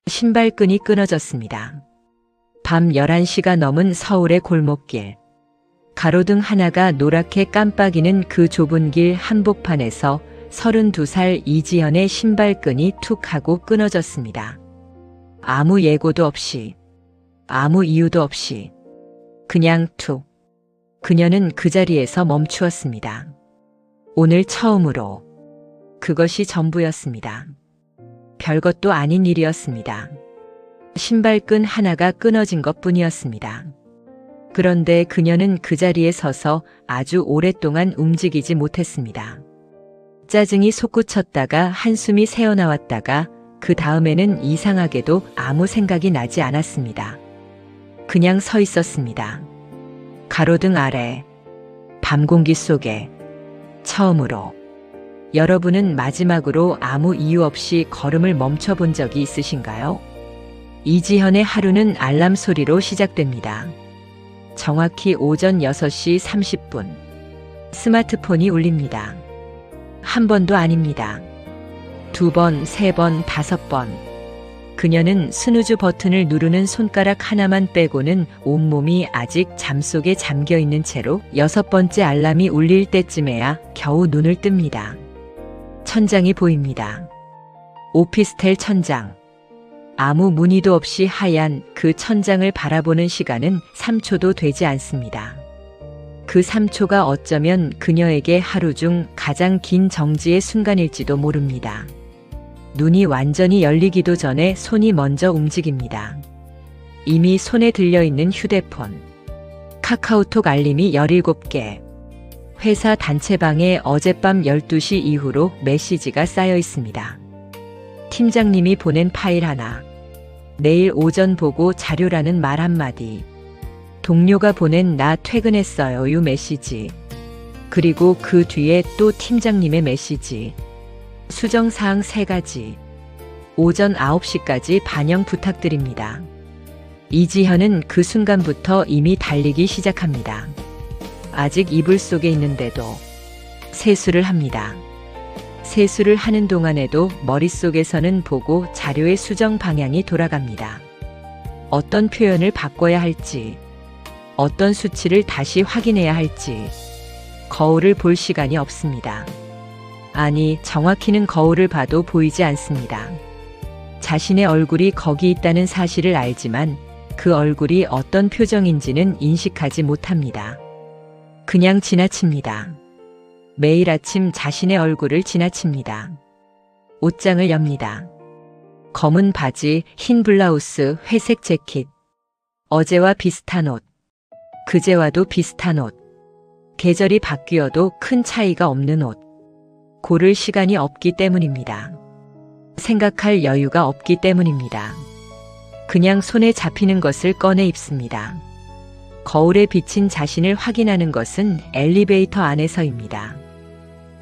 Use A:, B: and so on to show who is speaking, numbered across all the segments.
A: 신발끈이 끊어졌습니다. 밤 11시가 넘은 서울의 골목길. 가로등 하나가 노랗게 깜빡이는 그 좁은 길 한복판에서 32살 이지현의 신발끈이 툭 하고 끊어졌습니다. 아무 예고도 없이, 아무 이유도 없이, 그냥 툭. 그녀는 그 자리에서 멈추었습니다. 오늘 처음으로. 그것이 전부였습니다. 별것도 아닌 일이었습니다. 신발끈 하나가 끊어진 것뿐이었습니다. 그런데 그녀는 그 자리에 서서 아주 오랫동안 움직이지 못했습니다. 짜증이 솟구쳤다가 한숨이 새어나왔다가 그 다음에는 이상하게도 아무 생각이 나지 않았습니다. 그냥 서 있었습니다. 가로등 아래, 밤 공기 속에, 처음으로. 여러분은 마지막으로 아무 이유 없이 걸음을 멈춰본 적이 있으신가요? 이지현의 하루는 알람 소리로 시작됩니다. 정확히 오전 6시 30분. 스마트폰이 울립니다. 한 번도 아닙니다. 2번, 3번, 5번. 그녀는 스누즈 버튼을 누르는 손가락 하나만 빼고는 온몸이 아직 잠속에 잠겨있는 채로 6번째 알람이 울릴 때쯤에야 겨우 눈을 뜹니다. 천장이 보입니다. 오피스텔 천장. 아무 무늬도 없이 하얀 그 천장을 바라보는 시간은 3초도 되지 않습니다. 그 3초가 어쩌면 그녀에게 하루 중 가장 긴 정지의 순간일지도 모릅니다. 눈이 완전히 열리기도 전에 손이 먼저 움직입니다. 이미 손에 들려있는 휴대폰. 카카오톡 알림이 17개. 회사 단체방에 어젯밤 12시 이후로 메시지가 쌓여 있습니다. 팀장님이 보낸 파일 하나. 내일 오전 보고 자료라는 말 한마디. 동료가 보낸 나 퇴근했어요 메시지. 그리고 그 뒤에 또 팀장님의 메시지. 수정사항 3가지. 오전 9시까지 반영 부탁드립니다. 이지현은 그 순간부터 이미 달리기 시작합니다. 아직 이불 속에 있는데도 세수를 합니다. 세수를 하는 동안에도 머릿속에서는 보고 자료의 수정 방향이 돌아갑니다. 어떤 표현을 바꿔야 할지, 어떤 수치를 다시 확인해야 할지. 거울을 볼 시간이 없습니다. 아니, 정확히는 거울을 봐도 보이지 않습니다. 자신의 얼굴이 거기 있다는 사실을 알지만 그 얼굴이 어떤 표정인지는 인식하지 못합니다. 그냥 지나칩니다. 매일 아침 자신의 얼굴을 지나칩니다. 옷장을 엽니다. 검은 바지, 흰 블라우스, 회색 재킷. 어제와 비슷한 옷. 그제와도 비슷한 옷. 계절이 바뀌어도 큰 차이가 없는 옷. 고를 시간이 없기 때문입니다. 생각할 여유가 없기 때문입니다. 그냥 손에 잡히는 것을 꺼내 입습니다. 거울에 비친 자신을 확인하는 것은 엘리베이터 안에서입니다.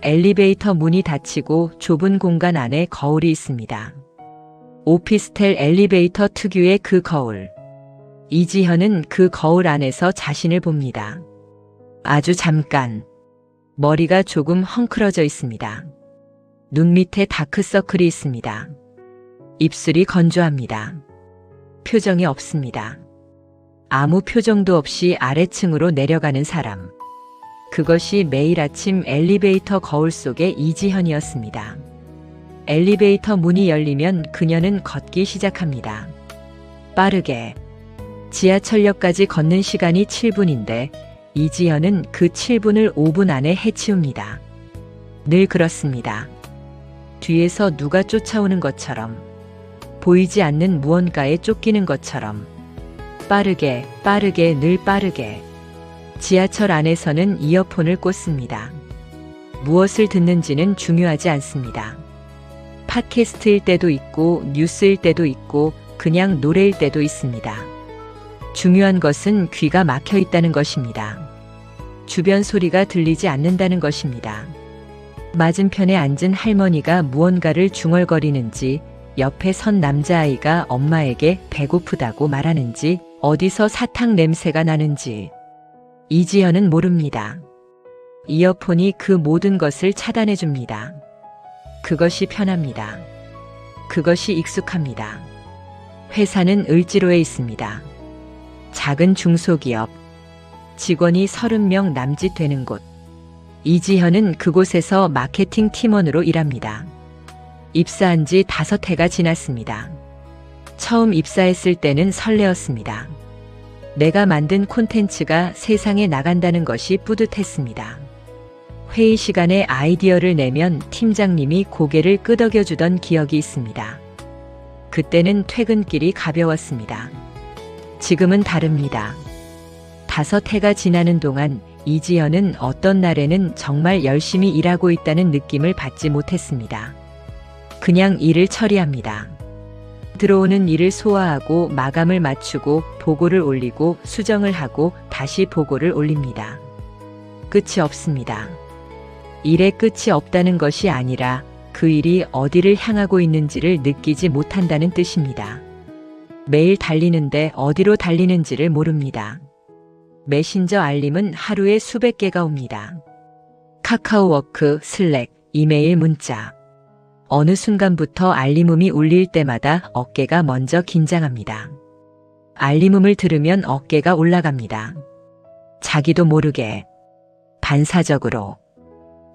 A: 엘리베이터 문이 닫히고 좁은 공간 안에 거울이 있습니다. 오피스텔 엘리베이터 특유의 그 거울. 이지현은 그 거울 안에서 자신을 봅니다. 아주 잠깐. 머리가 조금 헝클어져 있습니다. 눈 밑에 다크서클이 있습니다. 입술이 건조합니다. 표정이 없습니다. 아무 표정도 없이 아래층으로 내려가는 사람. 그것이 매일 아침 엘리베이터 거울 속의 이지현이었습니다. 엘리베이터 문이 열리면 그녀는 걷기 시작합니다. 빠르게. 지하철역까지 걷는 시간이 7분인데 이지현은 그 7분을 5분 안에 해치웁니다. 늘 그렇습니다. 뒤에서 누가 쫓아오는 것처럼, 보이지 않는 무언가에 쫓기는 것처럼, 빠르게, 빠르게, 늘 빠르게. 지하철 안에서는 이어폰을 꽂습니다. 무엇을 듣는지는 중요하지 않습니다. 팟캐스트일 때도 있고, 뉴스일 때도 있고, 그냥 노래일 때도 있습니다. 중요한 것은 귀가 막혀 있다는 것입니다. 주변 소리가 들리지 않는다는 것입니다. 맞은편에 앉은 할머니가 무언가를 중얼거리는지, 옆에 선 남자아이가 엄마에게 배고프다고 말하는지, 어디서 사탕 냄새가 나는지. 이지현은 모릅니다. 이어폰이 그 모든 것을 차단해줍니다. 그것이 편합니다. 그것이 익숙합니다. 회사는 을지로에 있습니다. 작은 중소기업. 직원이 30명 남짓 되는 곳. 이지현은 그곳에서 마케팅 팀원으로 일합니다. 입사한 지 5해가 지났습니다. 처음 입사했을 때는 설레었습니다. 내가 만든 콘텐츠가 세상에 나간다는 것이 뿌듯했습니다. 회의 시간에 아이디어를 내면 팀장님이 고개를 끄덕여주던 기억이 있습니다. 그때는 퇴근길이 가벼웠습니다. 지금은 다릅니다. 5해가 지나는 동안 이지연은 어떤 날에는 정말 열심히 일하고 있다는 느낌을 받지 못했습니다. 그냥 일을 처리합니다. 들어오는 일을 소화하고 마감을 맞추고 보고를 올리고 수정을 하고 다시 보고를 올립니다. 끝이 없습니다. 일의 끝이 없다는 것이 아니라 그 일이 어디를 향하고 있는지를 느끼지 못한다는 뜻입니다. 매일 달리는데 어디로 달리는지를 모릅니다. 메신저 알림은 하루에 수백 개가 옵니다. 카카오워크, 슬랙, 이메일, 문자. 어느 순간부터 알림음이 울릴 때마다 어깨가 먼저 긴장합니다. 알림음을 들으면 어깨가 올라갑니다. 자기도 모르게, 반사적으로.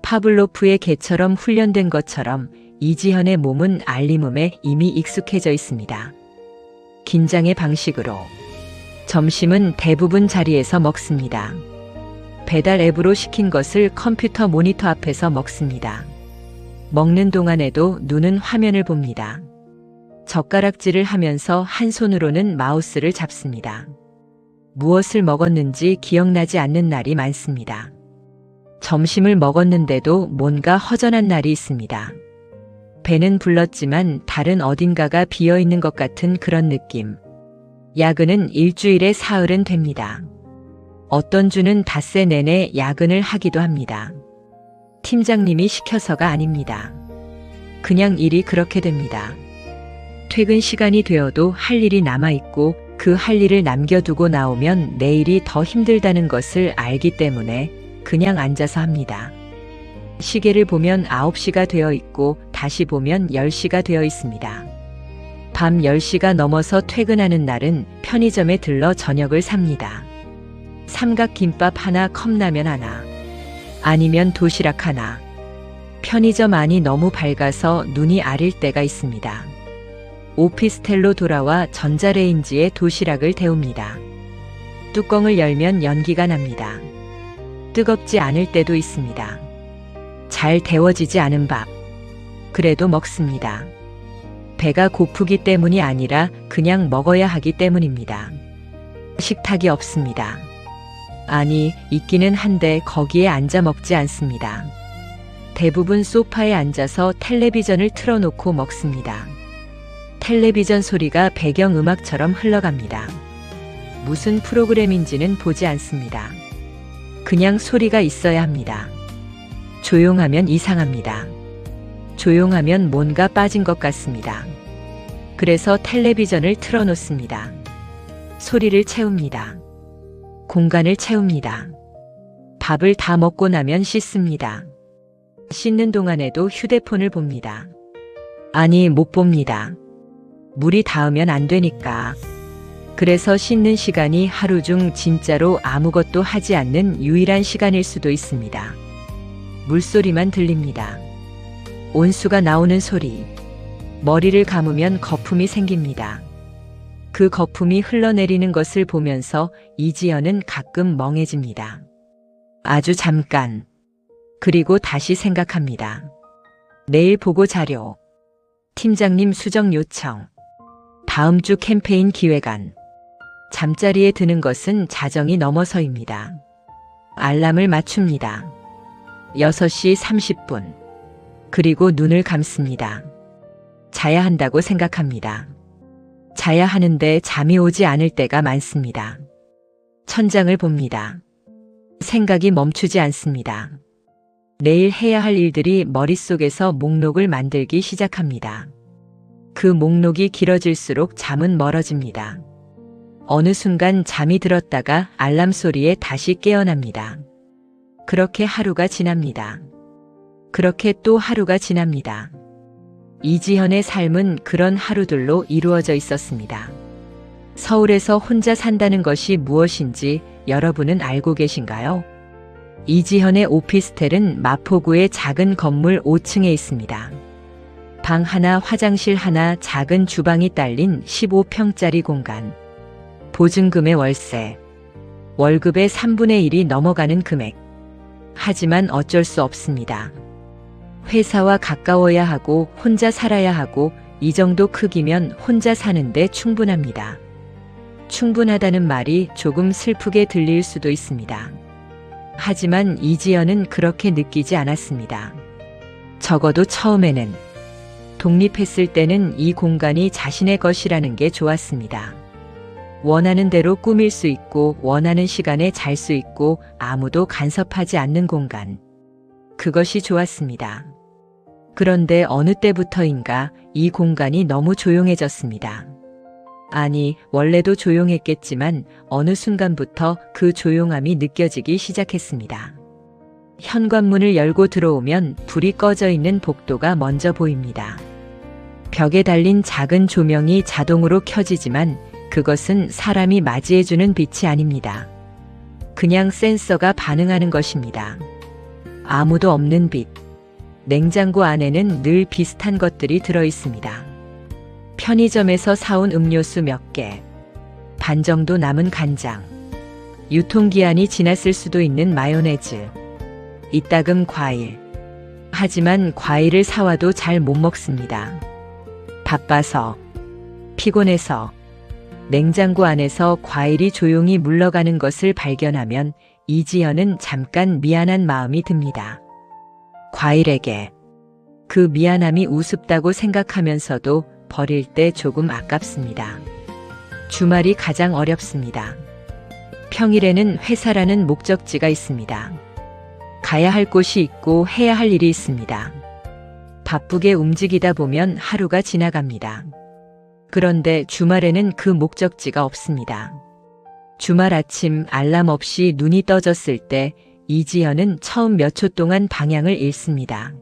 A: 파블로프의 개처럼 훈련된 것처럼 이지현의 몸은 알림음에 이미 익숙해져 있습니다. 긴장의 방식으로. 점심은 대부분 자리에서 먹습니다. 배달 앱으로 시킨 것을 컴퓨터 모니터 앞에서 먹습니다. 먹는 동안에도 눈은 화면을 봅니다. 젓가락질을 하면서 한 손으로는 마우스를 잡습니다. 무엇을 먹었는지 기억나지 않는 날이 많습니다. 점심을 먹었는데도 뭔가 허전한 날이 있습니다. 배는 불렀지만 다른 어딘가가 비어있는 것 같은 그런 느낌. 야근은 일주일에 사흘은 됩니다. 어떤 주는 닷새 내내 야근을 하기도 합니다. 팀장님이 시켜서가 아닙니다. 그냥 일이 그렇게 됩니다. 퇴근 시간이 되어도 할 일이 남아있고 그 할 일을 남겨두고 나오면 내일이 더 힘들다는 것을 알기 때문에 그냥 앉아서 합니다. 시계를 보면 9시가 되어 있고 다시 보면 10시가 되어 있습니다. 밤 10시가 넘어서 퇴근하는 날은 편의점에 들러 저녁을 삽니다. 삼각김밥 하나, 컵라면 하나. 아니면 도시락 하나. 편의점 안이 너무 밝아서 눈이 아릴 때가 있습니다. 오피스텔로 돌아와 전자레인지에 도시락을 데웁니다. 뚜껑을 열면 연기가 납니다. 뜨겁지 않을 때도 있습니다. 잘 데워지지 않은 밥. 그래도 먹습니다. 배가 고프기 때문이 아니라 그냥 먹어야 하기 때문입니다. 식탁이 없습니다. 아니, 있기는 한데 거기에 앉아 먹지 않습니다. 대부분 소파에 앉아서 텔레비전을 틀어놓고 먹습니다. 텔레비전 소리가 배경음악처럼 흘러갑니다. 무슨 프로그램인지는 보지 않습니다. 그냥 소리가 있어야 합니다. 조용하면 이상합니다. 조용하면 뭔가 빠진 것 같습니다. 그래서 텔레비전을 틀어놓습니다. 소리를 채웁니다. 공간을 채웁니다. 밥을 다 먹고 나면 씻습니다. 씻는 동안에도 휴대폰을 봅니다. 아니, 못 봅니다. 물이 닿으면 안 되니까. 그래서 씻는 시간이 하루 중 진짜로 아무것도 하지 않는 유일한 시간일 수도 있습니다. 물소리만 들립니다. 온수가 나오는 소리. 머리를 감으면 거품이 생깁니다. 그 거품이 흘러내리는 것을 보면서 이지연은 가끔 멍해집니다. 아주 잠깐. 그리고 다시 생각합니다. 내일 보고 자료. 팀장님 수정 요청. 다음 주 캠페인 기획안. 잠자리에 드는 것은 자정이 넘어서입니다. 알람을 맞춥니다. 6시 30분. 그리고 눈을 감습니다. 자야 한다고 생각합니다. 자야 하는데 잠이 오지 않을 때가 많습니다. 천장을 봅니다. 생각이 멈추지 않습니다. 내일 해야 할 일들이 머릿속에서 목록을 만들기 시작합니다. 그 목록이 길어질수록 잠은 멀어집니다. 어느 순간 잠이 들었다가 알람 소리에 다시 깨어납니다. 그렇게 하루가 지납니다. 그렇게 또 하루가 지납니다. 이지현의 삶은 그런 하루들로 이루어져 있었습니다. 서울에서 혼자 산다는 것이 무엇인지 여러분은 알고 계신가요? 이지현의 오피스텔은 마포구의 작은 건물 5층에 있습니다. 방 하나, 화장실 하나, 작은 주방이 딸린 15평짜리 공간. 보증금의 월세. 월급의 3분의 1이 넘어가는 금액. 하지만 어쩔 수 없습니다. 회사와 가까워야 하고 혼자 살아야 하고 이 정도 크기면 혼자 사는데 충분합니다. 충분하다는 말이 조금 슬프게 들릴 수도 있습니다. 하지만 이지연은 그렇게 느끼지 않았습니다. 적어도 처음에는. 독립했을 때는 이 공간이 자신의 것이라는 게 좋았습니다. 원하는 대로 꾸밀 수 있고 원하는 시간에 잘 수 있고 아무도 간섭하지 않는 공간. 그것이 좋았습니다. 그런데 어느 때부터인가 이 공간이 너무 조용해졌습니다. 아니, 원래도 조용했겠지만 어느 순간부터 그 조용함이 느껴지기 시작했습니다. 현관문을 열고 들어오면 불이 꺼져 있는 복도가 먼저 보입니다. 벽에 달린 작은 조명이 자동으로 켜지지만 그것은 사람이 맞이해주는 빛이 아닙니다. 그냥 센서가 반응하는 것입니다. 아무도 없는 빛. 냉장고 안에는 늘 비슷한 것들이 들어있습니다. 편의점에서 사온 음료수 몇 개, 반 정도 남은 간장, 유통기한이 지났을 수도 있는 마요네즈, 이따금 과일. 하지만 과일을 사와도 잘 못 먹습니다. 바빠서, 피곤해서. 냉장고 안에서 과일이 조용히 물러가는 것을 발견하면 이지연은 잠깐 미안한 마음이 듭니다. 과일에게. 그 미안함이 우습다고 생각하면서도 버릴 때 조금 아깝습니다. 주말이 가장 어렵습니다. 평일에는 회사라는 목적지가 있습니다. 가야 할 곳이 있고 해야 할 일이 있습니다. 바쁘게 움직이다 보면 하루가 지나갑니다. 그런데 주말에는 그 목적지가 없습니다. 주말 아침 알람 없이 눈이 떠졌을 때 이지연은 처음 몇 초 동안 방향을 잃습니다.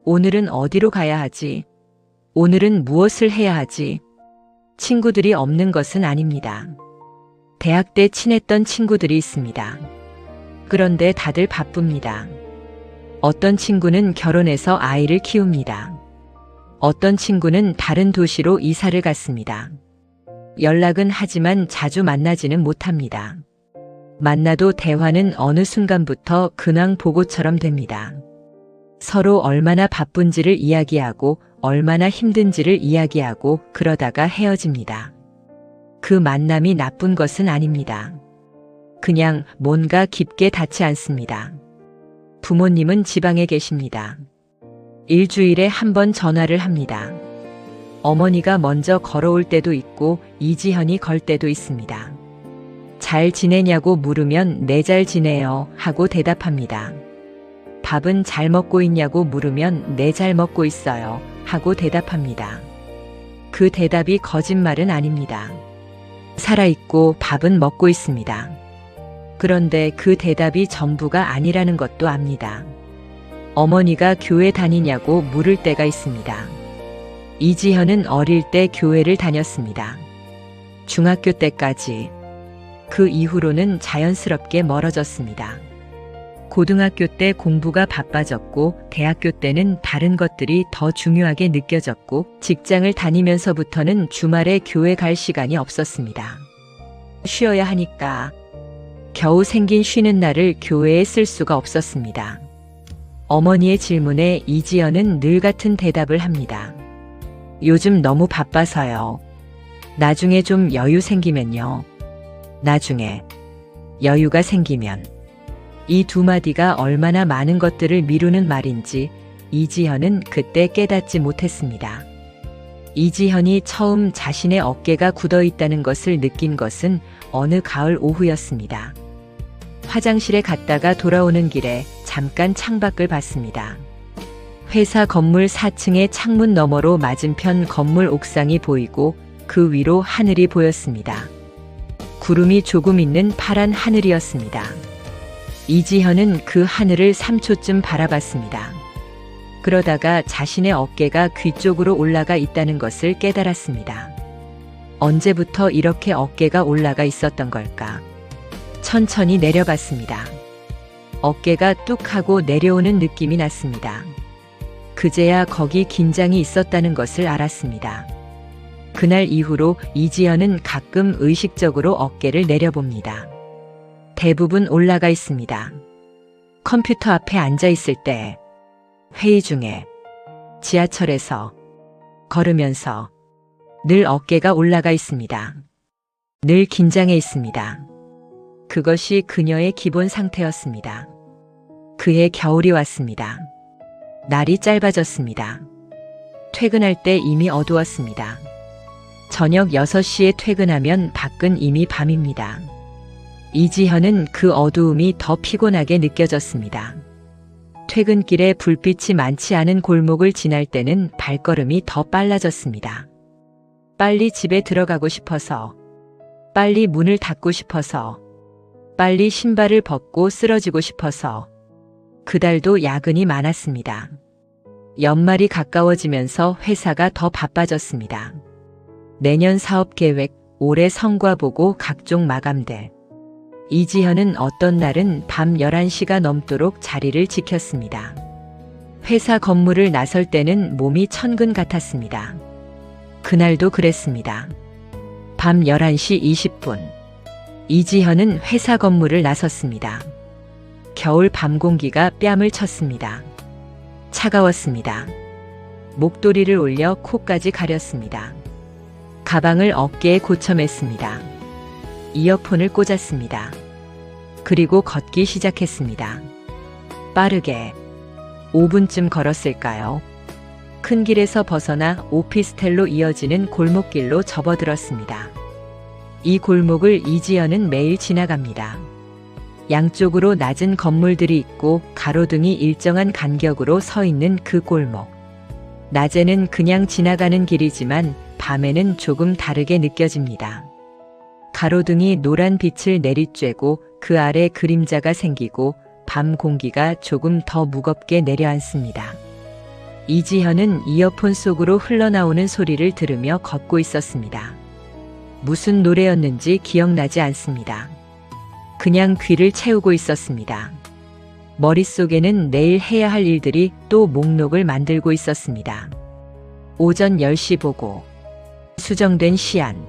A: 오늘은 어디로 가야 하지? 오늘은 무엇을 해야 하지? 친구들이 없는 것은 아닙니다. 대학 때 친했던 친구들이 있습니다. 그런데 다들 바쁩니다. 어떤 친구는 결혼해서 아이를 키웁니다. 어떤 친구는 다른 도시로 이사를 갔습니다. 연락은 하지만 자주 만나지는 못합니다. 만나도 대화는 어느 순간부터 근황 보고처럼 됩니다. 서로 얼마나 바쁜지를 이야기하고 얼마나 힘든지를 이야기하고 그러다가 헤어집니다. 그 만남이 나쁜 것은 아닙니다. 그냥 뭔가 깊게 닿지 않습니다. 부모님은 지방에 계십니다. 일주일에 한 번 전화를 합니다. 어머니가 먼저 걸어올 때도 있고 이지현이 걸 때도 있습니다. 잘 지내냐고 물으면 네 잘 지내요 하고 대답합니다. 밥은 잘 먹고 있냐고 물으면 네 잘 먹고 있어요 하고 대답합니다. 그 대답이 거짓말은 아닙니다. 살아있고 밥은 먹고 있습니다. 그런데 그 대답이 전부가 아니라는 것도 압니다. 어머니가 교회 다니냐고 물을 때가 있습니다. 이지현은 어릴 때 교회를 다녔습니다. 중학교 때까지. 그 이후로는 자연스럽게 멀어졌습니다. 고등학교 때 공부가 바빠졌고 대학교 때는 다른 것들이 더 중요하게 느껴졌고 직장을 다니면서부터는 주말에 교회 갈 시간이 없었습니다. 쉬어야 하니까. 겨우 생긴 쉬는 날을 교회에 쓸 수가 없었습니다. 어머니의 질문에 이지연은 늘 같은 대답을 합니다. 요즘 너무 바빠서요. 나중에 좀 여유 생기면요. 나중에 여유가 생기면. 이 두 마디가 얼마나 많은 것들을 미루는 말인지 이지현은 그때 깨닫지 못했습니다. 이지현이 처음 자신의 어깨가 굳어 있다는 것을 느낀 것은 어느 가을 오후였습니다. 화장실에 갔다가 돌아오는 길에 잠깐 창밖을 봤습니다. 회사 건물 4층의 창문 너머로 맞은편 건물 옥상이 보이고 그 위로 하늘이 보였습니다. 구름이 조금 있는 파란 하늘이었습니다. 이지현은 그 하늘을 3초쯤 바라봤습니다. 그러다가 자신의 어깨가 귀 쪽으로 올라가 있다는 것을 깨달았습니다. 언제부터 이렇게 어깨가 올라가 있었던 걸까? 천천히 내려봤습니다. 어깨가 뚝 하고 내려오는 느낌이 났습니다. 그제야 거기 긴장이 있었다는 것을 알았습니다. 그날 이후로 이지연은 가끔 의식적으로 어깨를 내려봅니다. 대부분 올라가 있습니다. 컴퓨터 앞에 앉아 있을 때, 회의 중에, 지하철에서, 걸으면서 늘 어깨가 올라가 있습니다. 늘 긴장해 있습니다. 그것이 그녀의 기본 상태였습니다. 그해 겨울이 왔습니다. 날이 짧아졌습니다. 퇴근할 때 이미 어두웠습니다. 저녁 6시에 퇴근하면 밖은 이미 밤입니다. 이지현은 그 어두움이 더 피곤하게 느껴졌습니다. 퇴근길에 불빛이 많지 않은 골목을 지날 때는 발걸음이 더 빨라졌습니다. 빨리 집에 들어가고 싶어서, 빨리 문을 닫고 싶어서, 빨리 신발을 벗고 쓰러지고 싶어서. 그달도 야근이 많았습니다. 연말이 가까워지면서 회사가 더 바빠졌습니다. 내년 사업 계획, 올해 성과 보고 각종 마감들. 이지현은 어떤 날은 밤 11시가 넘도록 자리를 지켰습니다. 회사 건물을 나설 때는 몸이 천근 같았습니다. 그날도 그랬습니다. 밤 11시 20분. 이지현은 회사 건물을 나섰습니다. 겨울 밤 공기가 뺨을 쳤습니다. 차가웠습니다. 목도리를 올려 코까지 가렸습니다. 가방을 어깨에 고쳐맸습니다. 이어폰을 꽂았습니다. 그리고 걷기 시작했습니다. 빠르게 5분쯤 걸었을까요? 큰 길에서 벗어나 오피스텔로 이어지는 골목길로 접어들었습니다. 이 골목을 이지연은 매일 지나갑니다. 양쪽으로 낮은 건물들이 있고 가로등이 일정한 간격으로 서 있는 그 골목. 낮에는 그냥 지나가는 길이지만 밤에는 조금 다르게 느껴집니다. 가로등이 노란 빛을 내리쬐고 그 아래 그림자가 생기고 밤 공기가 조금 더 무겁게 내려앉습니다. 이지현은 이어폰 속으로 흘러나오는 소리를 들으며 걷고 있었습니다. 무슨 노래였는지 기억나지 않습니다. 그냥 귀를 채우고 있었습니다. 머릿속에는 내일 해야 할 일들이 또 목록을 만들고 있었습니다. 오전 10시 보고, 수정된 시안,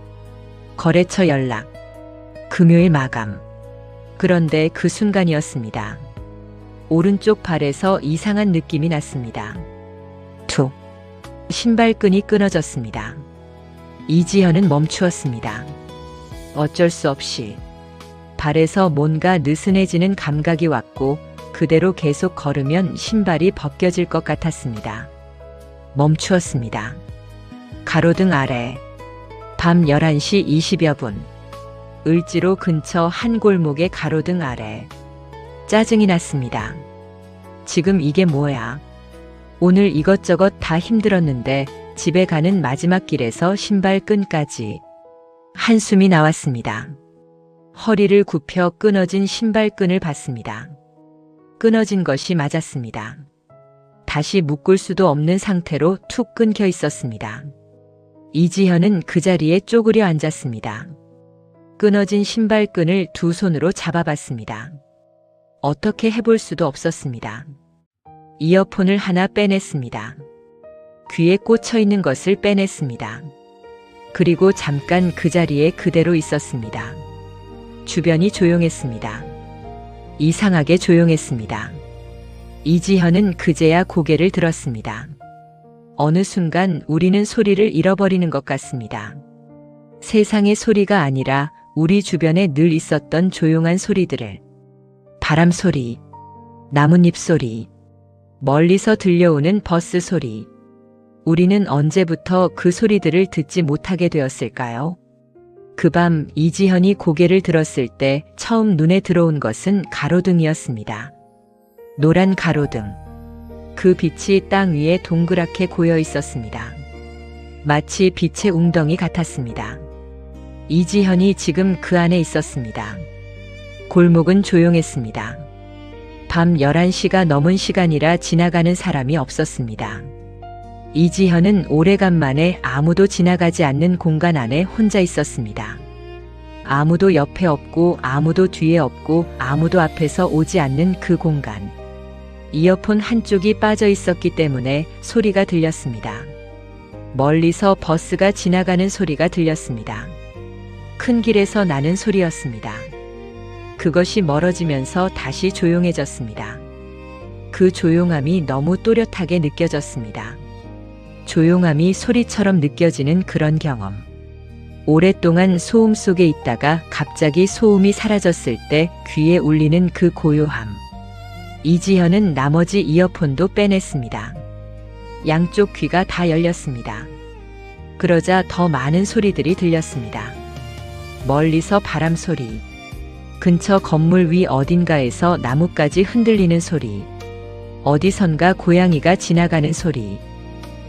A: 거래처 연락, 금요일 마감. 그런데 그 순간이었습니다. 오른쪽 발에서 이상한 느낌이 났습니다. 툭. 신발끈이 끊어졌습니다. 이지현은 멈추었습니다. 어쩔 수 없이 발에서 뭔가 느슨해지는 감각이 왔고 그대로 계속 걸으면 신발이 벗겨질 것 같았습니다. 멈추었습니다. 가로등 아래 밤 11시 20여 분. 을지로 근처 한 골목의 가로등 아래. 짜증이 났습니다. 지금 이게 뭐야? 오늘 이것저것 다 힘들었는데 집에 가는 마지막 길에서 신발끈까지. 한숨이 나왔습니다. 허리를 굽혀 끊어진 신발끈을 봤습니다. 끊어진 것이 맞았습니다. 다시 묶을 수도 없는 상태로 툭 끊겨 있었습니다. 이지현은 그 자리에 쪼그려 앉았습니다. 끊어진 신발끈을 두 손으로 잡아봤습니다. 어떻게 해볼 수도 없었습니다. 이어폰을 하나 빼냈습니다. 귀에 꽂혀 있는 것을 빼냈습니다. 그리고 잠깐 그 자리에 그대로 있었습니다. 주변이 조용했습니다. 이상하게 조용했습니다. 이지현은 그제야 고개를 들었습니다. 어느 순간 우리는 소리를 잃어버리는 것 같습니다. 세상의 소리가 아니라 우리 주변에 늘 있었던 조용한 소리들을. 바람 소리, 나뭇잎 소리, 멀리서 들려오는 버스 소리. 우리는 언제부터 그 소리들을 듣지 못하게 되었을까요? 그 밤 이지현이 고개를 들었을 때 처음 눈에 들어온 것은 가로등이었습니다. 노란 가로등. 그 빛이 땅 위에 동그랗게 고여 있었습니다. 마치 빛의 웅덩이 같았습니다. 이지현이 지금 그 안에 있었습니다. 골목은 조용했습니다. 밤 11시가 넘은 시간이라 지나가는 사람이 없었습니다. 이지현은 오래간만에 아무도 지나가지 않는 공간 안에 혼자 있었습니다. 아무도 옆에 없고 아무도 뒤에 없고 아무도 앞에서 오지 않는 그 공간. 이어폰 한쪽이 빠져 있었기 때문에 소리가 들렸습니다. 멀리서 버스가 지나가는 소리가 들렸습니다. 큰 길에서 나는 소리였습니다. 그것이 멀어지면서 다시 조용해졌습니다. 그 조용함이 너무 또렷하게 느껴졌습니다. 조용함이 소리처럼 느껴지는 그런 경험. 오랫동안 소음 속에 있다가 갑자기 소음이 사라졌을 때 귀에 울리는 그 고요함. 이지현은 나머지 이어폰도 빼냈습니다. 양쪽 귀가 다 열렸습니다. 그러자 더 많은 소리들이 들렸습니다. 멀리서 바람 소리, 근처 건물 위 어딘가에서 나뭇가지 흔들리는 소리, 어디선가 고양이가 지나가는 소리,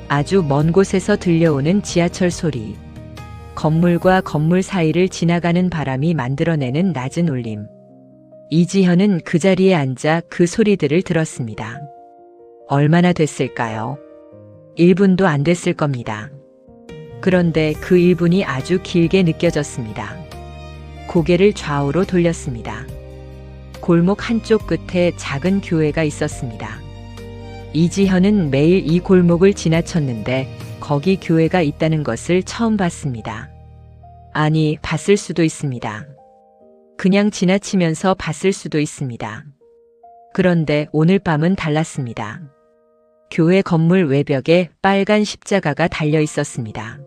A: 아주 먼 곳에서 들려오는 지하철 소리, 건물과 건물 사이를 지나가는 바람이 만들어내는 낮은 울림. 이지현은 그 자리에 앉아 그 소리들을 들었습니다. 얼마나 됐을까요? 1분도 안 됐을 겁니다. 그런데 그 1분이 아주 길게 느껴졌습니다. 고개를 좌우로 돌렸습니다. 골목 한쪽 끝에 작은 교회가 있었습니다. 이지현은 매일 이 골목을 지나쳤는데 거기 교회가 있다는 것을 처음 봤습니다. 아니, 봤을 수도 있습니다. 그냥 지나치면서 봤을 수도 있습니다. 그런데 오늘 밤은 달랐습니다. 교회 건물 외벽에 빨간 십자가가 달려 있었습니다.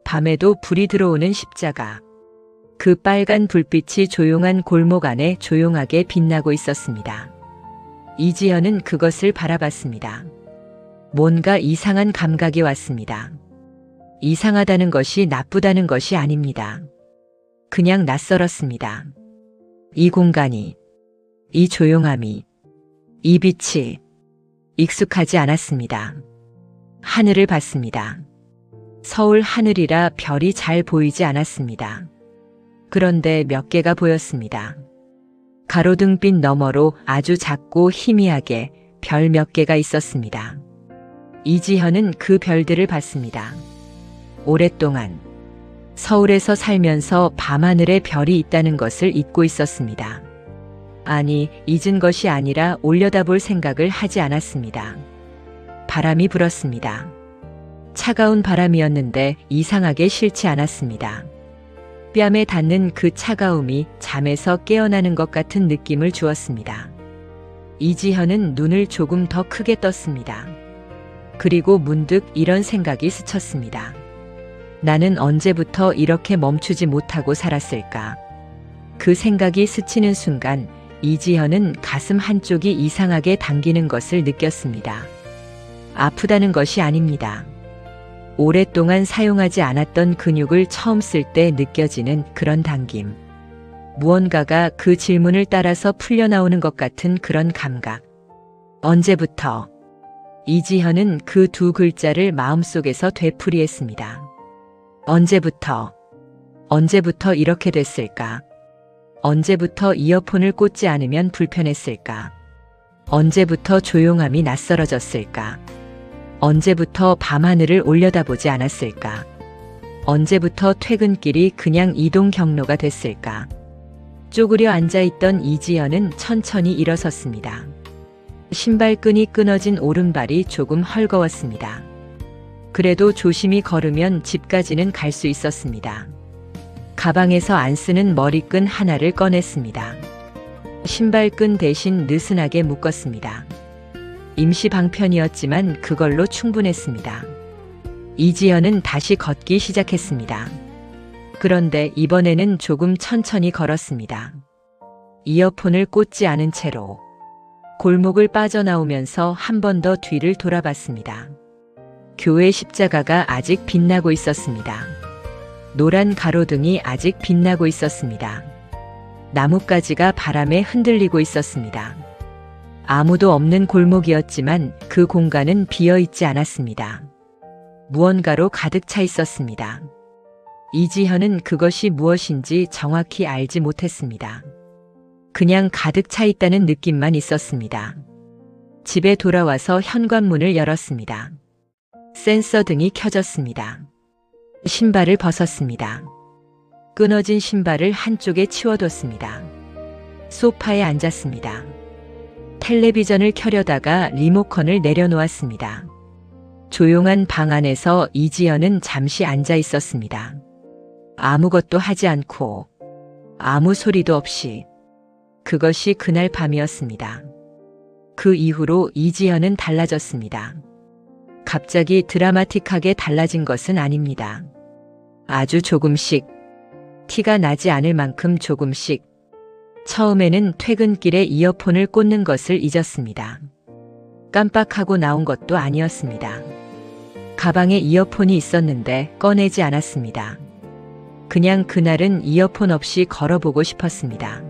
A: 밤에도 불이 들어오는 십자가. 그 빨간 불빛이 조용한 골목 안에 조용하게 빛나고 있었습니다. 이지현은 그것을 바라봤습니다. 뭔가 이상한 감각이 왔습니다. 이상하다는 것이 나쁘다는 것이 아닙니다. 그냥 낯설었습니다. 이 공간이, 이 조용함이, 이 빛이 익숙하지 않았습니다. 하늘을 봤습니다. 서울 하늘이라 별이 잘 보이지 않았습니다. 그런데 몇 개가 보였습니다. 가로등빛 너머로 아주 작고 희미하게 별 몇 개가 있었습니다. 이지현은 그 별들을 봤습니다. 오랫동안 서울에서 살면서 밤하늘에 별이 있다는 것을 잊고 있었습니다. 아니, 잊은 것이 아니라 올려다볼 생각을 하지 않았습니다. 바람이 불었습니다. 차가운 바람이었는데 이상하게 싫지 않았습니다. 뺨에 닿는 그 차가움이 잠에서 깨어나는 것 같은 느낌을 주었습니다. 이지현은 눈을 조금 더 크게 떴습니다. 그리고 문득 이런 생각이 스쳤습니다. 나는 언제부터 이렇게 멈추지 못하고 살았을까? 그 생각이 스치는 순간 이지현은 가슴 한쪽이 이상하게 당기는 것을 느꼈습니다. 아프다는 것이 아닙니다. 오랫동안 사용하지 않았던 근육을 처음 쓸 때 느껴지는 그런 당김. 무언가가 그 질문을 따라서 풀려나오는 것 같은 그런 감각. 언제부터? 이지현은 그 두 글자를 마음속에서 되풀이했습니다. 언제부터? 언제부터 이렇게 됐을까? 언제부터 이어폰을 꽂지 않으면 불편했을까? 언제부터 조용함이 낯설어졌을까? 언제부터 밤하늘을 올려다보지 않았을까? 언제부터 퇴근길이 그냥 이동 경로가 됐을까? 쪼그려 앉아있던 이지연은 천천히 일어섰습니다. 신발끈이 끊어진 오른발이 조금 헐거웠습니다. 그래도 조심히 걸으면 집까지는 갈 수 있었습니다. 가방에서 안 쓰는 머리끈 하나를 꺼냈습니다. 신발끈 대신 느슨하게 묶었습니다. 임시 방편이었지만 그걸로 충분했습니다. 이지연은 다시 걷기 시작했습니다. 그런데 이번에는 조금 천천히 걸었습니다. 이어폰을 꽂지 않은 채로 골목을 빠져나오면서 한 번 더 뒤를 돌아봤습니다. 교회 십자가가 아직 빛나고 있었습니다. 노란 가로등이 아직 빛나고 있었습니다. 나뭇가지가 바람에 흔들리고 있었습니다. 아무도 없는 골목이었지만 그 공간은 비어있지 않았습니다. 무언가로 가득 차 있었습니다. 이지현은 그것이 무엇인지 정확히 알지 못했습니다. 그냥 가득 차 있다는 느낌만 있었습니다. 집에 돌아와서 현관문을 열었습니다. 센서 등이 켜졌습니다. 신발을 벗었습니다. 끊어진 신발을 한쪽에 치워뒀습니다. 소파에 앉았습니다. 텔레비전을 켜려다가 리모컨을 내려놓았습니다. 조용한 방 안에서 이지연은 잠시 앉아 있었습니다. 아무것도 하지 않고 아무 소리도 없이. 그것이 그날 밤이었습니다. 그 이후로 이지연은 달라졌습니다. 갑자기 드라마틱하게 달라진 것은 아닙니다. 아주 조금씩, 티가 나지 않을 만큼 조금씩. 처음에는 퇴근길에 이어폰을 꽂는 것을 잊었습니다. 깜빡하고 나온 것도 아니었습니다. 가방에 이어폰이 있었는데 꺼내지 않았습니다. 그냥 그날은 이어폰 없이 걸어보고 싶었습니다.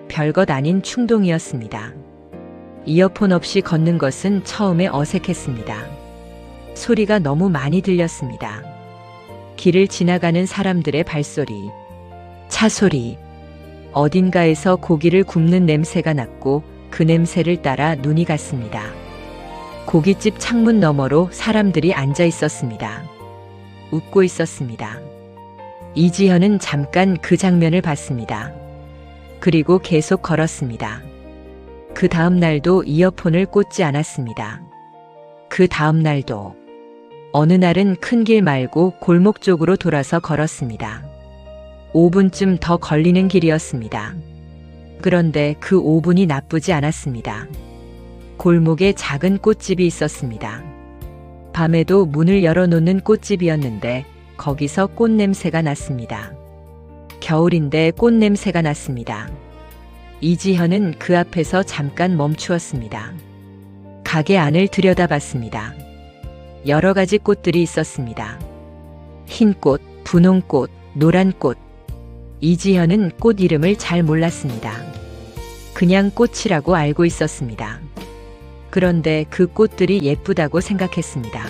A: 별것 아닌 충동이었습니다. 이어폰 없이 걷는 것은 처음에 어색했습니다. 소리가 너무 많이 들렸습니다. 길을 지나가는 사람들의 발소리, 차 소리, 어딘가에서 고기를 굽는 냄새가 났고 그 냄새를 따라 눈이 갔습니다. 고깃집 창문 너머로 사람들이 앉아 있었습니다. 웃고 있었습니다. 이지현은 잠깐 그 장면을 봤습니다. 그리고 계속 걸었습니다. 그 다음 날도 이어폰을 꽂지 않았습니다. 그 다음 날도. 어느 날은 큰 길 말고 골목 쪽으로 돌아서 걸었습니다. 5분쯤 더 걸리는 길이었습니다. 그런데 그 5분이 나쁘지 않았습니다. 골목에 작은 꽃집이 있었습니다. 밤에도 문을 열어놓는 꽃집이었는데 거기서 꽃냄새가 났습니다. 겨울인데 꽃냄새가 났습니다. 이지현은 그 앞에서 잠깐 멈추었습니다. 가게 안을 들여다봤습니다. 여러 가지 꽃들이 있었습니다. 흰 꽃, 분홍 꽃, 노란 꽃. 이지현은 꽃 이름을 잘 몰랐습니다. 그냥 꽃이라고 알고 있었습니다. 그런데 그 꽃들이 예쁘다고 생각했습니다.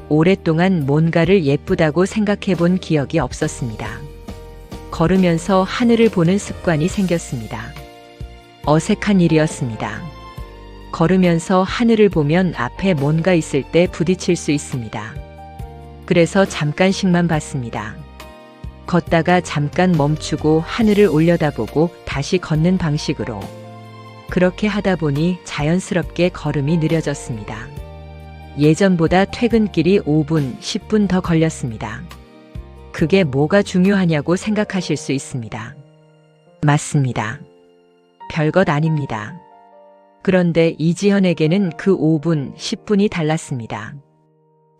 A: 오랫동안 뭔가를 예쁘다고 생각해 본 기억이 없었습니다. 걸으면서 하늘을 보는 습관이 생겼습니다. 어색한 일이었습니다. 걸으면서 하늘을 보면 앞에 뭔가 있을 때 부딪힐 수 있습니다. 그래서 잠깐씩만 봤습니다. 걷다가 잠깐 멈추고 하늘을 올려다보고 다시 걷는 방식으로. 그렇게 하다 보니 자연스럽게 걸음이 느려졌습니다. 예전보다 퇴근길이 5분, 10분 더 걸렸습니다. 그게 뭐가 중요하냐고 생각하실 수 있습니다. 맞습니다. 별것 아닙니다. 그런데 이지현에게는 그 5분, 10분이 달랐습니다.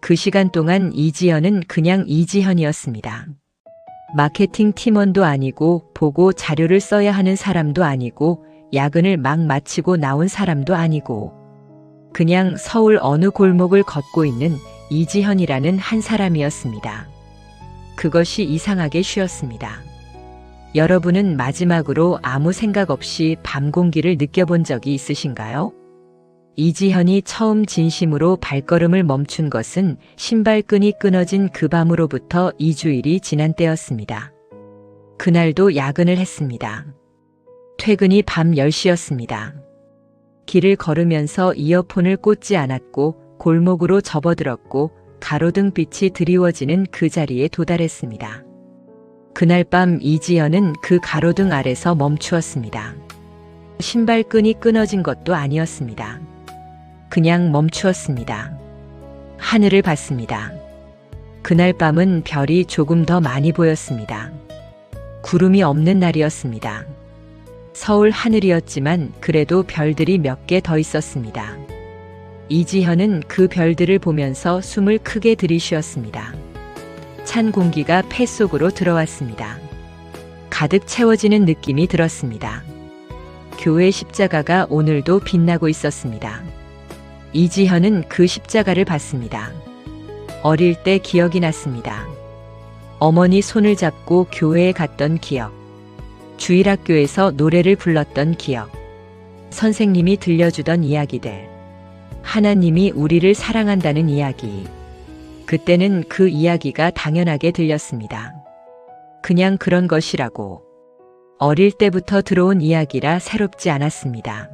A: 그 시간 동안 이지현은 그냥 이지현이었습니다. 마케팅 팀원도 아니고 보고 자료를 써야 하는 사람도 아니고 야근을 막 마치고 나온 사람도 아니고 그냥 서울 어느 골목을 걷고 있는 이지현이라는 한 사람이었습니다. 그것이 이상하게 쉬웠습니다. 여러분은 마지막으로 아무 생각 없이 밤 공기를 느껴본 적이 있으신가요? 이지현이 처음 진심으로 발걸음을 멈춘 것은 신발끈이 끊어진 그 밤으로부터 2주일이 지난 때였습니다. 그날도 야근을 했습니다. 퇴근이 밤 10시였습니다. 길을 걸으면서 이어폰을 꽂지 않았고 골목으로 접어들었고 가로등빛이 드리워지는 그 자리에 도달했습니다. 그날 밤 이지연은 그 가로등 아래서 멈추었습니다. 신발끈이 끊어진 것도 아니었습니다. 그냥 멈추었습니다. 하늘을 봤습니다. 그날 밤은 별이 조금 더 많이 보였습니다. 구름이 없는 날이었습니다. 서울 하늘이었지만 그래도 별들이 몇 개 더 있었습니다. 이지현은 그 별들을 보면서 숨을 크게 들이쉬었습니다. 찬 공기가 폐 속으로 들어왔습니다. 가득 채워지는 느낌이 들었습니다. 교회 십자가가 오늘도 빛나고 있었습니다. 이지현은 그 십자가를 봤습니다. 어릴 때 기억이 났습니다. 어머니 손을 잡고 교회에 갔던 기억, 주일학교에서 노래를 불렀던 기억, 선생님이 들려주던 이야기들, 하나님이 우리를 사랑한다는 이야기. 그때는 그 이야기가 당연하게 들렸습니다. 그냥 그런 것이라고. 어릴 때부터 들어온 이야기라 새롭지 않았습니다.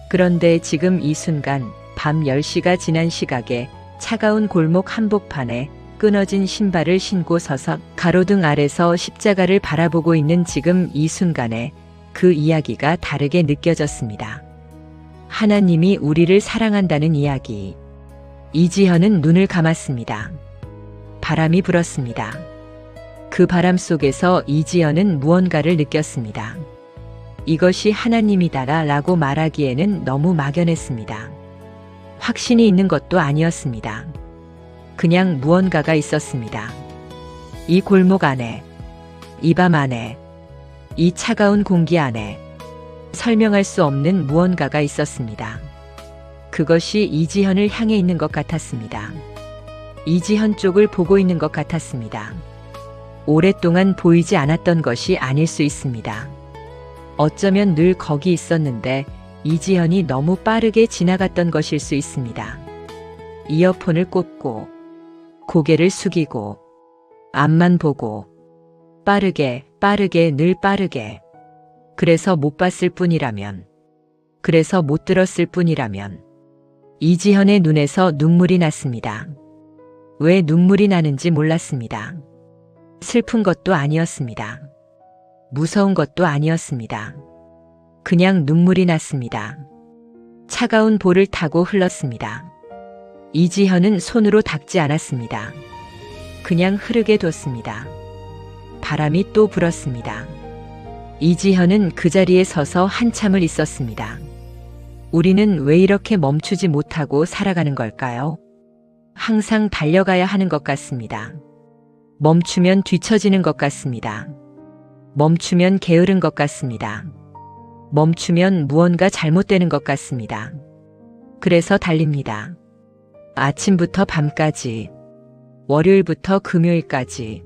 A: 그런데 지금 이 순간 밤 10시가 지난 시각에 차가운 골목 한복판에 끊어진 신발을 신고 서서 가로등 아래서 십자가를 바라보고 있는 지금 이 순간에 그 이야기가 다르게 느껴졌습니다. 하나님이 우리를 사랑한다는 이야기. 이지현은 눈을 감았습니다. 바람이 불었습니다. 그 바람 속에서 이지현은 무언가를 느꼈습니다. 이것이 하나님이다라고 말하기에는 너무 막연했습니다. 확신이 있는 것도 아니었습니다. 그냥 무언가가 있었습니다. 이 골목 안에, 이 밤 안에, 이 차가운 공기 안에 설명할 수 없는 무언가가 있었습니다. 그것이 이지현을 향해 있는 것 같았습니다. 이지현 쪽을 보고 있는 것 같았습니다. 오랫동안 보이지 않았던 것이 아닐 수 있습니다. 어쩌면 늘 거기 있었는데 이지현이 너무 빠르게 지나갔던 것일 수 있습니다. 이어폰을 꽂고 고개를 숙이고 앞만 보고 빠르게 늘 빠르게. 그래서 못 봤을 뿐이라면, 그래서 못 들었을 뿐이라면. 이지현의 눈에서 눈물이 났습니다. 왜 눈물이 나는지 몰랐습니다. 슬픈 것도 아니었습니다. 무서운 것도 아니었습니다. 그냥 눈물이 났습니다. 차가운 볼을 타고 흘렀습니다. 이지현은 손으로 닦지 않았습니다. 그냥 흐르게 뒀습니다. 바람이 또 불었습니다. 이지현은 그 자리에 서서 한참을 있었습니다. 우리는 왜 이렇게 멈추지 못하고 살아가는 걸까요? 항상 달려가야 하는 것 같습니다. 멈추면 뒤처지는 것 같습니다. 멈추면 게으른 것 같습니다. 멈추면 무언가 잘못되는 것 같습니다. 그래서 달립니다. 아침부터 밤까지, 월요일부터 금요일까지,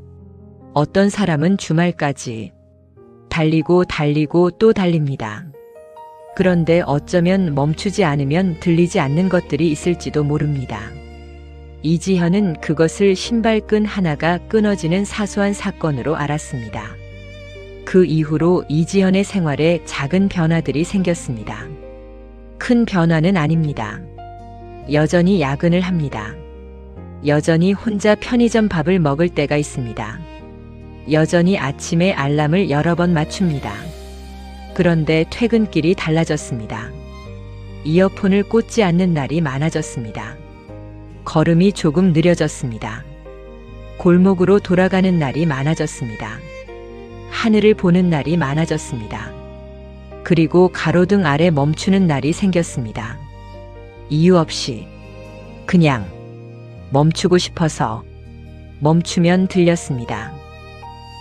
A: 어떤 사람은 주말까지 달리고 또 달립니다. 그런데 어쩌면 멈추지 않으면 들리지 않는 것들이 있을지도 모릅니다. 이지현은 그것을 신발끈 하나가 끊어지는 사소한 사건으로 알았습니다. 그 이후로 이지현의 생활에 작은 변화들이 생겼습니다. 큰 변화는 아닙니다. 여전히 야근을 합니다. 여전히 혼자 편의점 밥을 먹을 때가 있습니다. 여전히 아침에 알람을 여러 번 맞춥니다. 그런데 퇴근길이 달라졌습니다. 이어폰을 꽂지 않는 날이 많아졌습니다. 걸음이 조금 느려졌습니다. 골목으로 돌아가는 날이 많아졌습니다. 하늘을 보는 날이 많아졌습니다. 그리고 가로등 아래 멈추는 날이 생겼습니다. 이유 없이 그냥 멈추고 싶어서 멈추면 들렸습니다.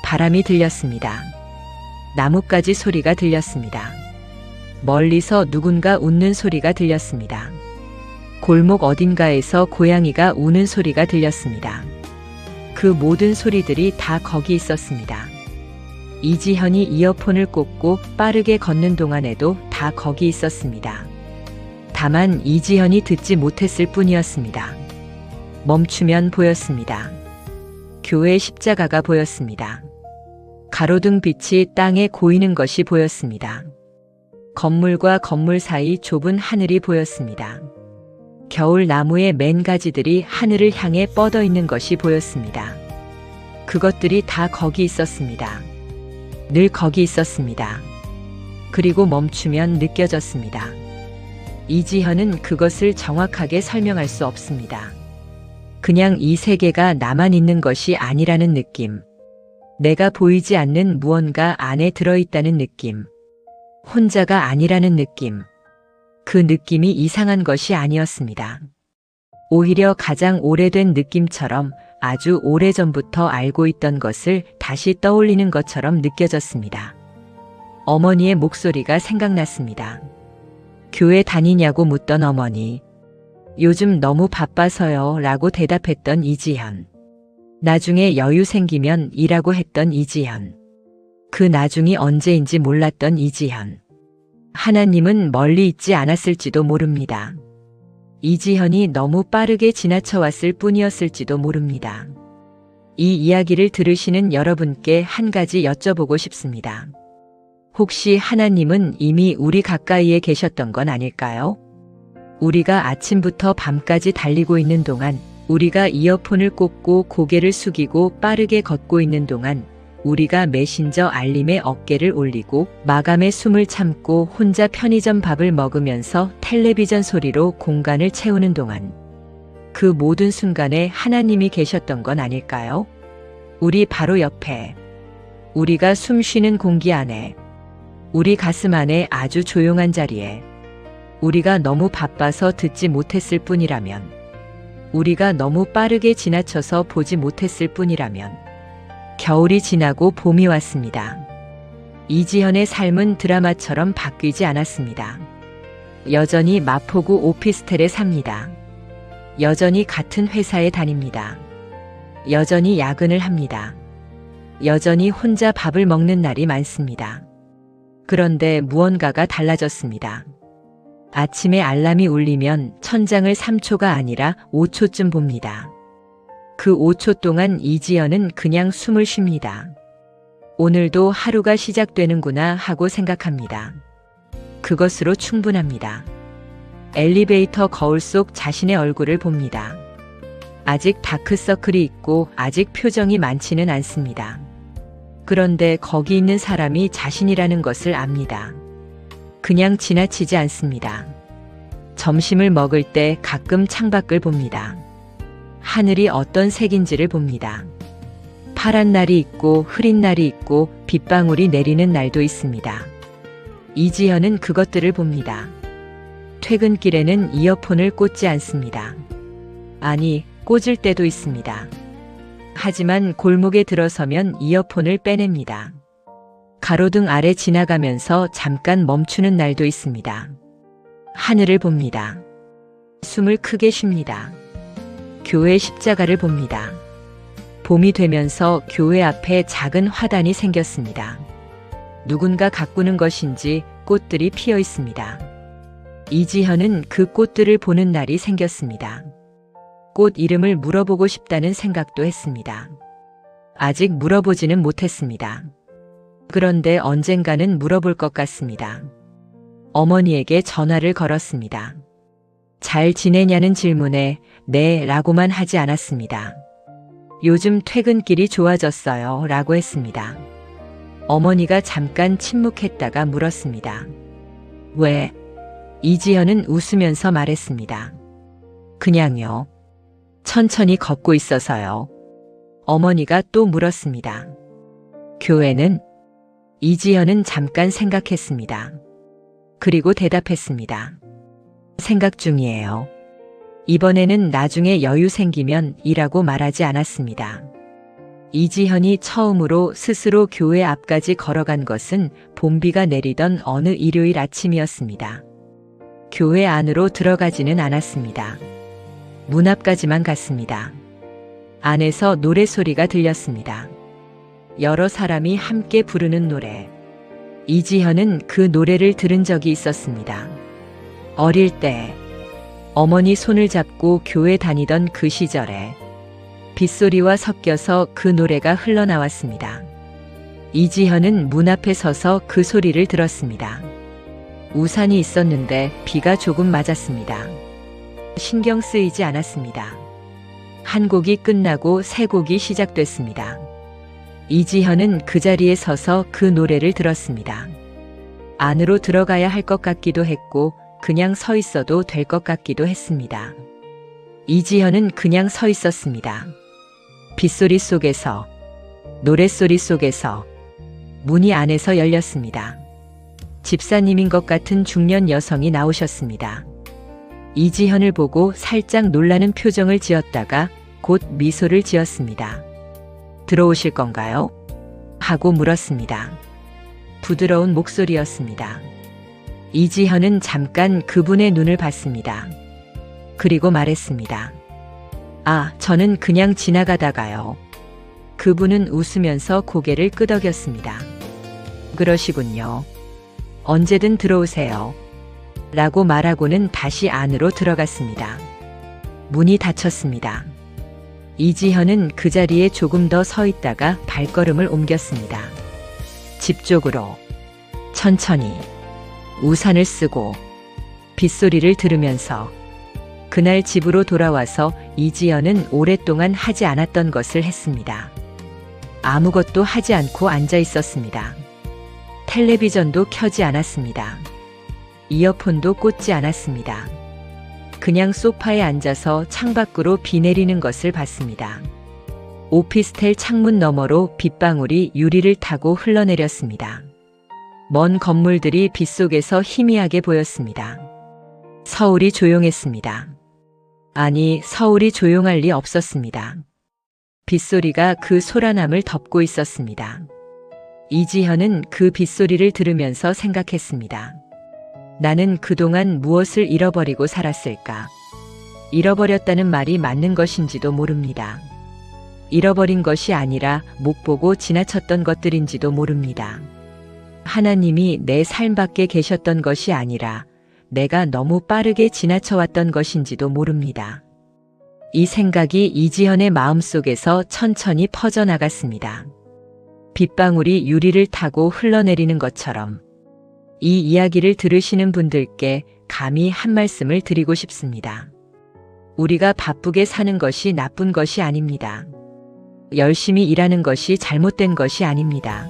A: 바람이 들렸습니다. 나뭇가지 소리가 들렸습니다. 멀리서 누군가 웃는 소리가 들렸습니다. 골목 어딘가에서 고양이가 우는 소리가 들렸습니다. 그 모든 소리들이 다 거기 있었습니다. 이지현이 이어폰을 꽂고 빠르게 걷는 동안에도 다 거기 있었습니다. 다만 이지현이 듣지 못했을 뿐이었습니다. 멈추면 보였습니다. 교회 십자가가 보였습니다. 가로등 빛이 땅에 고이는 것이 보였습니다. 건물과 건물 사이 좁은 하늘이 보였습니다. 겨울 나무의 맨 가지들이 하늘을 향해 뻗어 있는 것이 보였습니다. 그것들이 다 거기 있었습니다. 늘 거기 있었습니다. 그리고 멈추면 느껴졌습니다. 이지현은 그것을 정확하게 설명할 수 없습니다. 그냥 이 세계가 나만 있는 것이 아니라는 느낌. 내가 보이지 않는 무언가 안에 들어있다는 느낌. 혼자가 아니라는 느낌. 그 느낌이 이상한 것이 아니었습니다. 오히려 가장 오래된 느낌처럼 아주 오래전부터 알고 있던 것을 다시 떠올리는 것처럼 느껴졌습니다. 어머니의 목소리가 생각났습니다. 교회 다니냐고 묻던 어머니. 요즘 너무 바빠서요 라고 대답했던 이지현. 나중에 여유 생기면 일하고 했던 이지현. 그 나중이 언제인지 몰랐던 이지현. 하나님은 멀리 있지 않았을지도 모릅니다. 이지현이 너무 빠르게 지나쳐 왔을 뿐이었을지도 모릅니다. 이 이야기를 들으시는 여러분께 한 가지 여쭤보고 싶습니다. 혹시 하나님은 이미 우리 가까이에 계셨던 건 아닐까요? 우리가 아침부터 밤까지 달리고 있는 동안, 우리가 이어폰을 꽂고 고개를 숙이고 빠르게 걷고 있는 동안, 우리가 메신저 알림에 어깨를 올리고 마감에 숨을 참고 혼자 편의점 밥을 먹으면서 텔레비전 소리로 공간을 채우는 동안, 그 모든 순간에 하나님이 계셨던 건 아닐까요? 우리 바로 옆에, 우리가 숨 쉬는 공기 안에, 우리 가슴 안에 아주 조용한 자리에, 우리가 너무 바빠서 듣지 못했을 뿐이라면, 우리가 너무 빠르게 지나쳐서 보지 못했을 뿐이라면, 겨울이 지나고 봄이 왔습니다. 이지현의 삶은 드라마처럼 바뀌지 않았습니다. 여전히 마포구 오피스텔에 삽니다. 여전히 같은 회사에 다닙니다. 여전히 야근을 합니다. 여전히 혼자 밥을 먹는 날이 많습니다. 그런데 무언가가 달라졌습니다. 아침에 알람이 울리면 천장을 3초가 아니라 5초쯤 봅니다. 그 5초 동안 이지연은 그냥 숨을 쉽니다. 오늘도 하루가 시작되는구나 하고 생각합니다. 그것으로 충분합니다. 엘리베이터 거울 속 자신의 얼굴을 봅니다. 아직 다크서클이 있고 아직 표정이 많지는 않습니다. 그런데 거기 있는 사람이 자신이라는 것을 압니다. 그냥 지나치지 않습니다. 점심을 먹을 때 가끔 창밖을 봅니다. 하늘이 어떤 색인지를 봅니다. 파란 날이 있고 흐린 날이 있고 빗방울이 내리는 날도 있습니다. 이지현은 그것들을 봅니다. 퇴근길에는 이어폰을 꽂지 않습니다. 아니, 꽂을 때도 있습니다. 하지만 골목에 들어서면 이어폰을 빼냅니다. 가로등 아래 지나가면서 잠깐 멈추는 날도 있습니다. 하늘을 봅니다. 숨을 크게 쉽니다. 교회 십자가를 봅니다. 봄이 되면서 교회 앞에 작은 화단이 생겼습니다. 누군가 가꾸는 것인지 꽃들이 피어 있습니다. 이지현은 그 꽃들을 보는 날이 생겼습니다. 꽃 이름을 물어보고 싶다는 생각도 했습니다. 아직 물어보지는 못했습니다. 그런데 언젠가는 물어볼 것 같습니다. 어머니에게 전화를 걸었습니다. 잘 지내냐는 질문에 네 라고만 하지 않았습니다. 요즘 퇴근길이 좋아졌어요 라고 했습니다. 어머니가 잠깐 침묵했다가 물었습니다. 왜? 이지현은 웃으면서 말했습니다. 그냥요. 천천히 걷고 있어서요. 어머니가 또 물었습니다. 교회는? 이지현은 잠깐 생각했습니다. 그리고 대답했습니다. 생각 중이에요. 이번에는 나중에 여유 생기면 이라고 말하지 않았습니다. 이지현이 처음으로 스스로 교회 앞까지 걸어간 것은 봄비가 내리던 어느 일요일 아침이었습니다. 교회 안으로 들어가지는 않았습니다. 문 앞까지만 갔습니다. 안에서 노래소리가 들렸습니다. 여러 사람이 함께 부르는 노래. 이지현은 그 노래를 들은 적이 있었습니다. 어릴 때 어머니 손을 잡고 교회 다니던 그 시절에 빗소리와 섞여서 그 노래가 흘러나왔습니다. 이지현은 문 앞에 서서 그 소리를 들었습니다. 우산이 있었는데 비가 조금 맞았습니다. 신경 쓰이지 않았습니다. 한 곡이 끝나고 새 곡이 시작됐습니다. 이지현은 그 자리에 서서 그 노래를 들었습니다. 안으로 들어가야 할 것 같기도 했고 그냥 서 있어도 될 것 같기도 했습니다. 이지현은 그냥 서 있었습니다. 빗소리 속에서, 노랫소리 속에서, 문이 안에서 열렸습니다. 집사님인 것 같은 중년 여성이 나오셨습니다. 이지현을 보고 살짝 놀라는 표정을 지었다가 곧 미소를 지었습니다. 들어오실 건가요? 하고 물었습니다. 부드러운 목소리였습니다. 이지현은 잠깐 그분의 눈을 봤습니다. 그리고 말했습니다. 아, 저는 그냥 지나가다가요. 그분은 웃으면서 고개를 끄덕였습니다. 그러시군요. 언제든 들어오세요. 라고 말하고는 다시 안으로 들어갔습니다. 문이 닫혔습니다. 이지현은 그 자리에 조금 더 서 있다가 발걸음을 옮겼습니다. 집 쪽으로. 천천히 우산을 쓰고 빗소리를 들으면서 그날 집으로 돌아와서 이지연은 오랫동안 하지 않았던 것을 했습니다. 아무것도 하지 않고 앉아 있었습니다. 텔레비전도 켜지 않았습니다. 이어폰도 꽂지 않았습니다. 그냥 소파에 앉아서 창밖으로 비 내리는 것을 봤습니다. 오피스텔 창문 너머로 빗방울이 유리를 타고 흘러내렸습니다. 먼 건물들이 빗속에서 희미하게 보였습니다. 서울이 조용했습니다. 아니, 서울이 조용할 리 없었습니다. 빗소리가 그 소란함을 덮고 있었습니다. 이지현은 그 빗소리를 들으면서 생각했습니다. 나는 그동안 무엇을 잃어버리고 살았을까? 잃어버렸다는 말이 맞는 것인지도 모릅니다. 잃어버린 것이 아니라 못 보고 지나쳤던 것들인지도 모릅니다. 하나님이 내 삶 밖에 계셨던 것이 아니라 내가 너무 빠르게 지나쳐왔던 것인지도 모릅니다. 이 생각이 이지현의 마음속에서 천천히 퍼져나갔습니다. 빗방울이 유리를 타고 흘러내리는 것처럼 이 이야기를 들으시는 분들께 감히 한 말씀을 드리고 싶습니다. 우리가 바쁘게 사는 것이 나쁜 것이 아닙니다. 열심히 일하는 것이 잘못된 것이 아닙니다.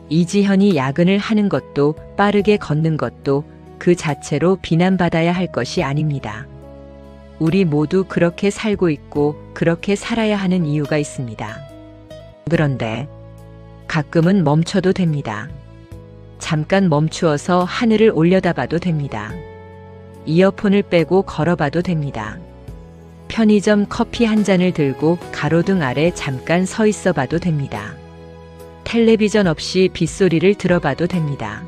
A: 이지현이 야근을 하는 것도 빠르게 걷는 것도 그 자체로 비난받아야 할 것이 아닙니다. 우리 모두 그렇게 살고 있고 그렇게 살아야 하는 이유가 있습니다. 그런데 가끔은 멈춰도 됩니다. 잠깐 멈추어서 하늘을 올려다봐도 됩니다. 이어폰을 빼고 걸어봐도 됩니다. 편의점 커피 한 잔을 들고 가로등 아래 잠깐 서 있어 봐도 됩니다. 텔레비전 없이 빗소리를 들어봐도 됩니다.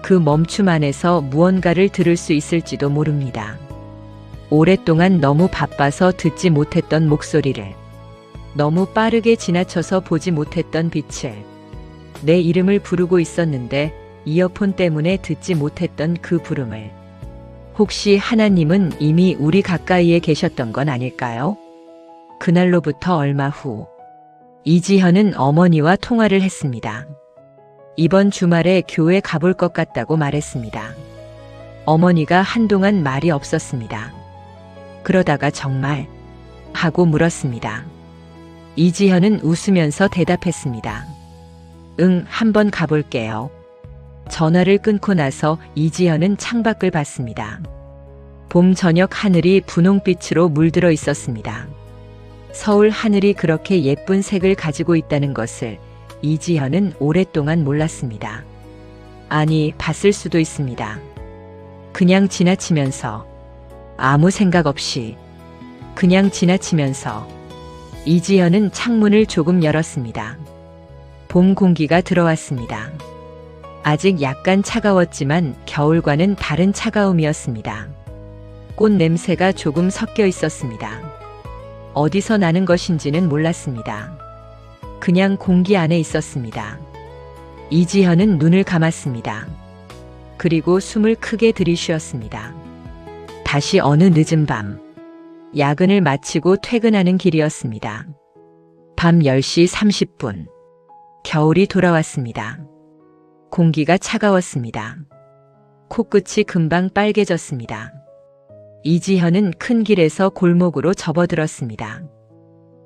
A: 그 멈춤 안에서 무언가를 들을 수 있을지도 모릅니다. 오랫동안 너무 바빠서 듣지 못했던 목소리를, 너무 빠르게 지나쳐서 보지 못했던 빛을, 내 이름을 부르고 있었는데 이어폰 때문에 듣지 못했던 그 부름을. 혹시 하나님은 이미 우리 가까이에 계셨던 건 아닐까요? 그날로부터 얼마 후 이지현은 어머니와 통화를 했습니다. 이번 주말에 교회 가볼 것 같다고 말했습니다. 어머니가 한동안 말이 없었습니다. 그러다가 정말 하고 물었습니다. 이지현은 웃으면서 대답했습니다. 응, 한번 가볼게요. 전화를 끊고 나서 이지현은 창밖을 봤습니다. 봄 저녁 하늘이 분홍빛으로 물들어 있었습니다. 서울 하늘이 그렇게 예쁜 색을 가지고 있다는 것을 이지현은 오랫동안 몰랐습니다. 아니, 봤을 수도 있습니다. 그냥 지나치면서, 아무 생각 없이 그냥 지나치면서 이지현은 창문을 조금 열었습니다. 봄 공기가 들어왔습니다. 아직 약간 차가웠지만 겨울과는 다른 차가움이었습니다. 꽃 냄새가 조금 섞여 있었습니다. 어디서 나는 것인지는 몰랐습니다. 그냥 공기 안에 있었습니다. 이지현은 눈을 감았습니다. 그리고 숨을 크게 들이쉬었습니다. 다시 어느 늦은 밤, 야근을 마치고 퇴근하는 길이었습니다. 밤 10시 30분, 겨울이 돌아왔습니다. 공기가 차가웠습니다. 코끝이 금방 빨개졌습니다. 이지현은 큰 길에서 골목으로 접어들었습니다.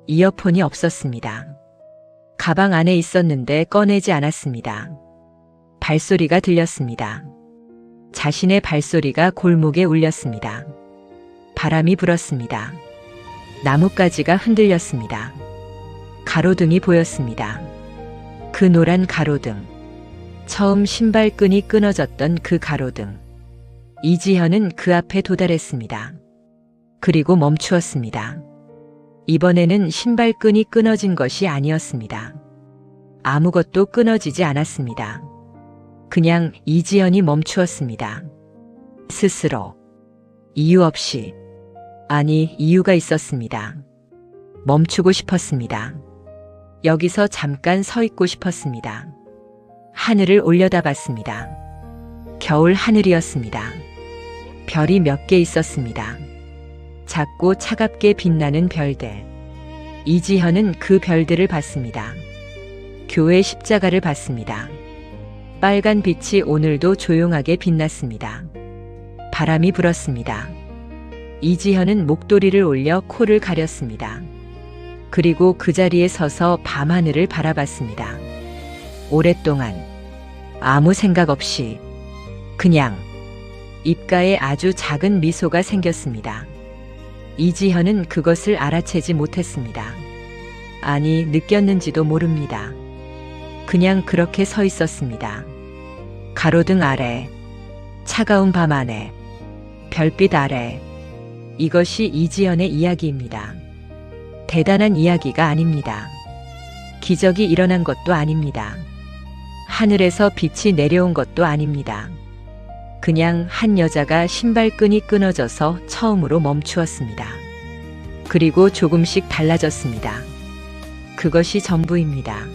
A: 이어폰이 없었습니다. 가방 안에 있었는데 꺼내지 않았습니다. 발소리가 들렸습니다. 자신의 발소리가 골목에 울렸습니다. 바람이 불었습니다. 나뭇가지가 흔들렸습니다. 가로등이 보였습니다. 그 노란 가로등. 처음 신발끈이 끊어졌던 그 가로등. 이지현은 그 앞에 도달했습니다. 그리고 멈추었습니다. 이번에는 신발끈이 끊어진 것이 아니었습니다. 아무것도 끊어지지 않았습니다. 그냥 이지현이 멈추었습니다. 스스로. 이유 없이. 아니, 이유가 있었습니다. 멈추고 싶었습니다. 여기서 잠깐 서 있고 싶었습니다. 하늘을 올려다봤습니다. 겨울 하늘이었습니다. 별이 몇 개 있었습니다. 작고 차갑게 빛나는 별들. 이지현은 그 별들을 봤습니다. 교회 십자가를 봤습니다. 빨간 빛이 오늘도 조용하게 빛났습니다. 바람이 불었습니다. 이지현은 목도리를 올려 코를 가렸습니다. 그리고 그 자리에 서서 밤하늘을 바라봤습니다. 오랫동안 아무 생각 없이 그냥 입가에 아주 작은 미소가 생겼습니다. 이지현은 그것을 알아채지 못했습니다. 아니, 느꼈는지도 모릅니다. 그냥 그렇게 서 있었습니다. 가로등 아래, 차가운 밤 안에, 별빛 아래. 이것이 이지현의 이야기입니다. 대단한 이야기가 아닙니다. 기적이 일어난 것도 아닙니다. 하늘에서 빛이 내려온 것도 아닙니다. 그냥 한 여자가 신발끈이 끊어져서 처음으로 멈추었습니다. 그리고 조금씩 달라졌습니다. 그것이 전부입니다.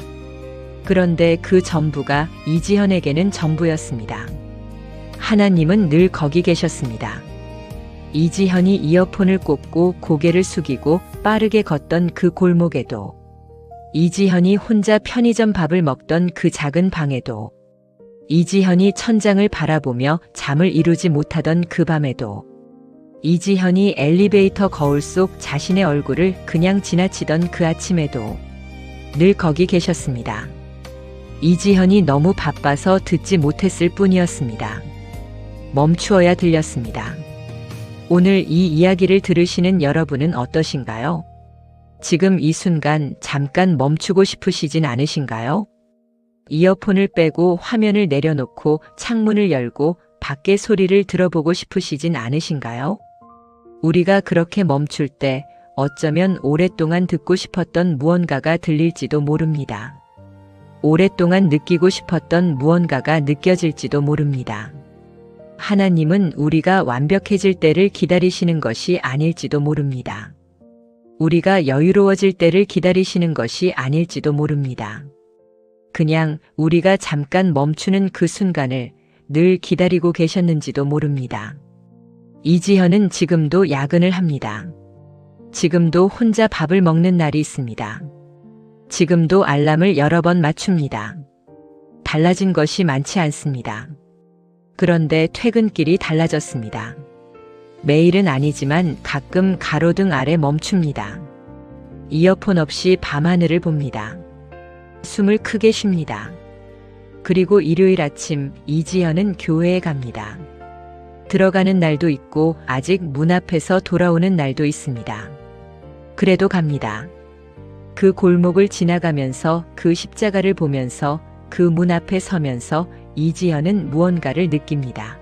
A: 그런데 그 전부가 이지현에게는 전부였습니다. 하나님은 늘 거기 계셨습니다. 이지현이 이어폰을 꽂고 고개를 숙이고 빠르게 걷던 그 골목에도, 이지현이 혼자 편의점 밥을 먹던 그 작은 방에도, 이지현이 천장을 바라보며 잠을 이루지 못하던 그 밤에도, 이지현이 엘리베이터 거울 속 자신의 얼굴을 그냥 지나치던 그 아침에도 늘 거기 계셨습니다. 이지현이 너무 바빠서 듣지 못했을 뿐이었습니다. 멈추어야 들렸습니다. 오늘 이 이야기를 들으시는 여러분은 어떠신가요? 지금 이 순간 잠깐 멈추고 싶으시진 않으신가요? 이어폰을 빼고 화면을 내려놓고 창문을 열고 밖의 소리를 들어보고 싶으시진 않으신가요? 우리가 그렇게 멈출 때 어쩌면 오랫동안 듣고 싶었던 무언가가 들릴지도 모릅니다. 오랫동안 느끼고 싶었던 무언가가 느껴질지도 모릅니다. 하나님은 우리가 완벽해질 때를 기다리시는 것이 아닐지도 모릅니다. 우리가 여유로워질 때를 기다리시는 것이 아닐지도 모릅니다. 그냥 우리가 잠깐 멈추는 그 순간을 늘 기다리고 계셨는지도 모릅니다. 이지현은 지금도 야근을 합니다. 지금도 혼자 밥을 먹는 날이 있습니다. 지금도 알람을 여러 번 맞춥니다. 달라진 것이 많지 않습니다. 그런데 퇴근길이 달라졌습니다. 매일은 아니지만 가끔 가로등 아래 멈춥니다. 이어폰 없이 밤하늘을 봅니다. 숨을 크게 쉽니다. 그리고 일요일 아침 이지현은 교회에 갑니다. 들어가는 날도 있고 아직 문 앞에서 돌아오는 날도 있습니다. 그래도 갑니다. 그 골목을 지나가면서 그 십자가를 보면서 그 문 앞에 서면서 이지현은 무언가를 느낍니다.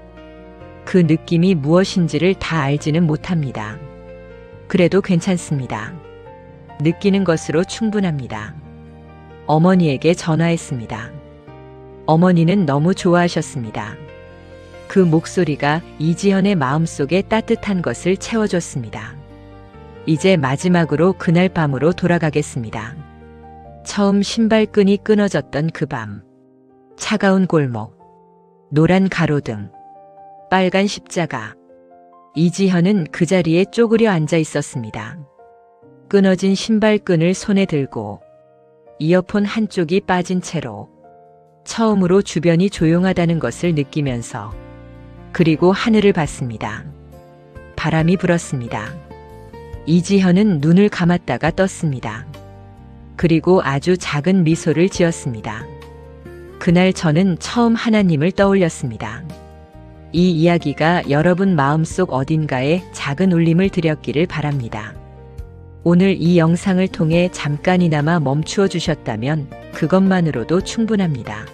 A: 그 느낌이 무엇인지를 다 알지는 못합니다. 그래도 괜찮습니다. 느끼는 것으로 충분합니다. 어머니에게 전화했습니다. 어머니는 너무 좋아하셨습니다. 그 목소리가 이지현의 마음속에 따뜻한 것을 채워줬습니다. 이제 마지막으로 그날 밤으로 돌아가겠습니다. 처음 신발끈이 끊어졌던 그 밤. 차가운 골목, 노란 가로등, 빨간 십자가. 이지현은 그 자리에 쪼그려 앉아 있었습니다. 끊어진 신발끈을 손에 들고 이어폰 한쪽이 빠진 채로 처음으로 주변이 조용하다는 것을 느끼면서, 그리고 하늘을 봤습니다. 바람이 불었습니다. 이지현은 눈을 감았다가 떴습니다. 그리고 아주 작은 미소를 지었습니다. 그날 저는 처음 하나님을 떠올렸습니다. 이 이야기가 여러분 마음속 어딘가에 작은 울림을 드렸기를 바랍니다. 오늘 이 영상을 통해 잠깐이나마 멈추어 주셨다면 그것만으로도 충분합니다.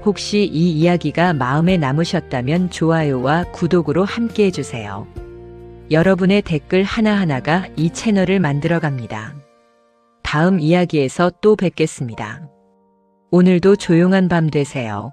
A: 혹시 이 이야기가 마음에 남으셨다면 좋아요와 구독으로 함께 해주세요. 여러분의 댓글 하나하나가 이 채널을 만들어갑니다. 다음 이야기에서 또 뵙겠습니다. 오늘도 조용한 밤 되세요.